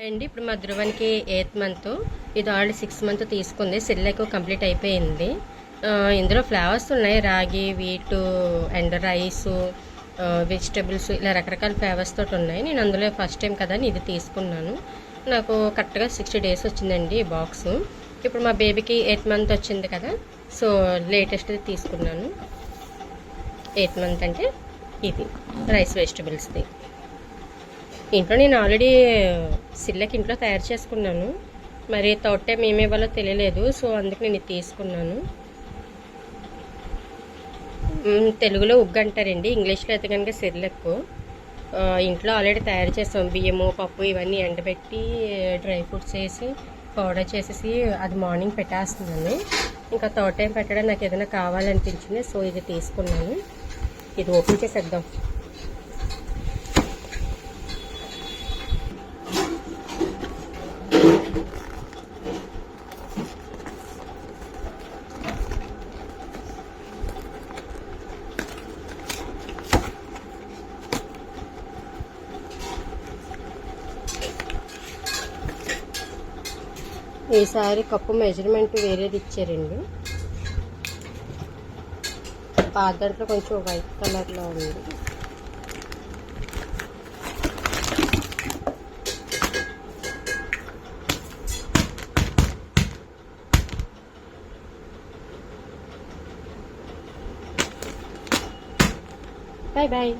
అండి ఇప్పుడు మా ధ్రువానికి 8th మంత్, ఇది ఆల్రెడీ 6th మంత్ తీసుకుంది. సెల్లెక్ కంప్లీట్ అయిపోయింది. ఇందులో ఫ్లేవర్స్ ఉన్నాయి, రాగి, వీటు అండ్ రైసు, వెజిటబుల్స్, ఇలా రకరకాల ఫ్లేవర్స్ తోటి ఉన్నాయి. నేను అందులో ఫస్ట్ టైం కదా అని ఇది తీసుకున్నాను. నాకు కరెక్ట్గా 60 days వచ్చిందండి ఈ బాక్స్. ఇప్పుడు మా బేబీకి 8th మంత్ వచ్చింది కదా, సో లేటెస్ట్ది తీసుకున్నాను. 8th మంత్ అంటే ఇది రైస్ వెజిటబుల్స్ది. ఇంట్లో నేను ఆల్రెడీ సిల్లకి ఇంట్లో తయారు చేసుకున్నాను. మరి థర్డ్ టైం ఏమి ఇవ్వాలో తెలియలేదు, సో అందుకు నేను ఇది తీసుకున్నాను. తెలుగులో ఉగ్గు అంటారండి, ఇంగ్లీష్లో అయితే కనుక సిర్లెక్. ఇంట్లో ఆల్రెడీ తయారు చేస్తాం. బియ్యము, పప్పు ఇవన్నీ ఎండబెట్టి డ్రై ఫ్రూట్స్ వేసి పౌడర్ చేసేసి అది మార్నింగ్ పెట్టేస్తున్నాను. ఇంకా థర్డ్ టైం పెట్టడం నాకు ఏదైనా కావాలనిపించింది, సో ఇది తీసుకున్నాను. ఇది ఓపెన్ చేసేద్దాం. ఈసారి కప్పు మెజర్మెంట్ వేరేది ఇచ్చారండి. పాత దాంట్లో కొంచెం వైట్ కలర్లో ఉంది. Bye bye.